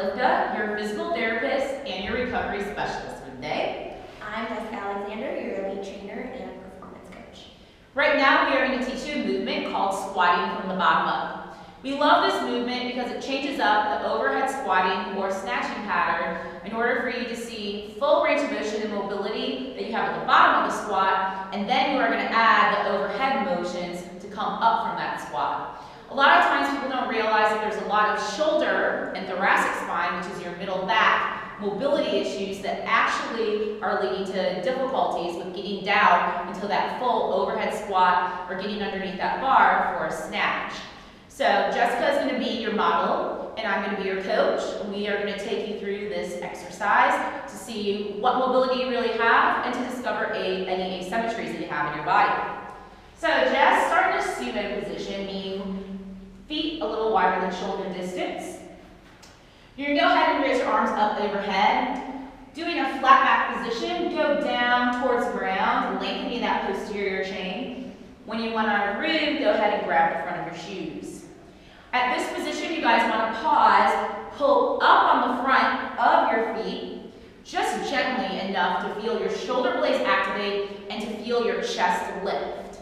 Lifta, your physical therapist and your recovery specialist for the day. I'm Jessica Alexander, your elite trainer and performance coach. Right now we are going to teach you a movement called squatting from the bottom up. We love this movement because it changes up the overhead squatting or snatching pattern in order for you to see full range of motion and mobility that you have at the bottom of the squat, and then you are going to add the overhead motions to come up from that squat. A lot of times people don't realize that there's a lot of shoulder and thoracic spine, which is your middle back, mobility issues that actually are leading to difficulties with getting down into that full overhead squat or getting underneath that bar for a snatch. So Jessica is going to be your model and I'm going to be your coach. We are going to take you through this exercise to see what mobility you really have and to discover any asymmetries that you have in your body. So Jess, start in a sumo position, meaning feet a little wider than shoulder distance. You're going to go ahead and raise your arms up overhead. Doing a flat back position, go down towards the ground, lengthening that posterior chain. When you want to root, go ahead and grab the front of your shoes. At this position, you guys want to pause, pull up on the front of your feet, just gently enough to feel your shoulder blades activate and to feel your chest lift.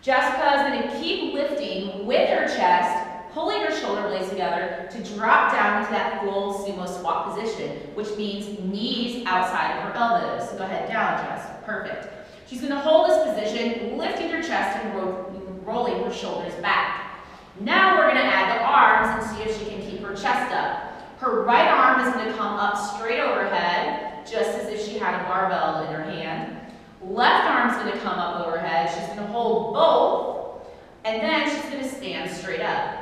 Jessica is going to keep lifting with her chest, pulling her shoulder blades together to drop down into that full sumo squat position, which means knees outside of her elbows. So go ahead, down, Jess. Perfect. She's going to hold this position, lifting her chest and rolling her shoulders back. Now we're going to add the arms and see if she can keep her chest up. Her right arm is going to come up straight overhead, just as if she had a barbell in her hand. Left arm's going to come up overhead. She's going to hold both, and then she's going to stand straight up.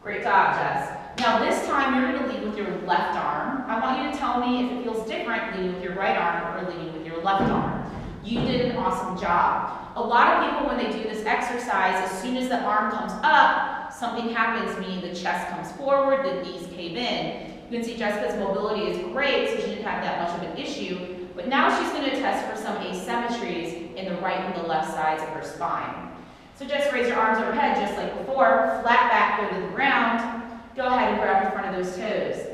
Great job, Jess. Now this time you're going to lead with your left arm. I want you to tell me if it feels different leading with your right arm or leading with your left arm. You did an awesome job. A lot of people, when they do this exercise, as soon as the arm comes up, something happens, meaning the chest comes forward, the knees cave in. You can see Jessica's mobility is great, so she didn't have that much of an issue. But now she's going to test for some asymmetries in the right and the left sides of her spine. So just raise your arms overhead just like before, flat back, go to the ground. Go ahead and grab the front of those toes.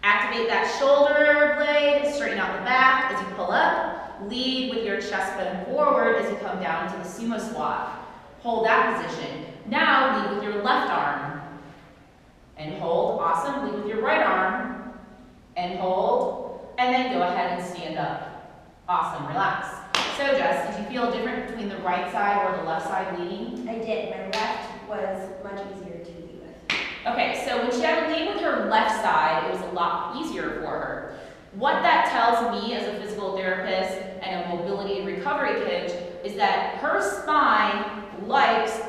Activate that shoulder blade, straighten out the back as you pull up. Lead with your chest bone forward as you come down into the sumo squat. Hold that position. Now lead with your left arm and hold. Awesome. Lead with your right arm and hold. And then go ahead and stand up. Awesome, relax. So Jess, did you feel different between the right side or the left side leading? I did. My left was much easier to lead with. Okay, so when she had to lead with her left side, it was a lot easier for her. What that tells me as a physical therapist and a mobility and recovery coach is that her spine likes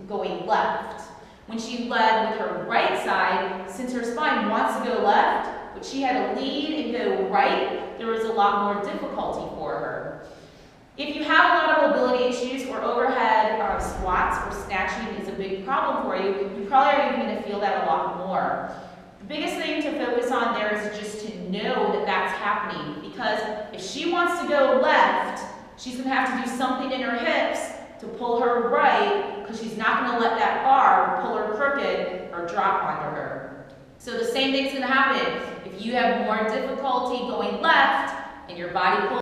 going left. When she led with her right side, since her spine wants to go left, but she had to lead and go right, there was a lot more difficulty for her. If you have a lot of mobility issues or overhead squats or snatching is a big problem for you, you probably are even going to feel that a lot more. The biggest thing to focus on there is just to know that that's happening, because if she wants to go left, she's going to have to do something in her hips to pull her right, because she's not going to let that bar pull her crooked or drop onto her. So the same thing's going to happen. If you have more difficulty going left and your body pulls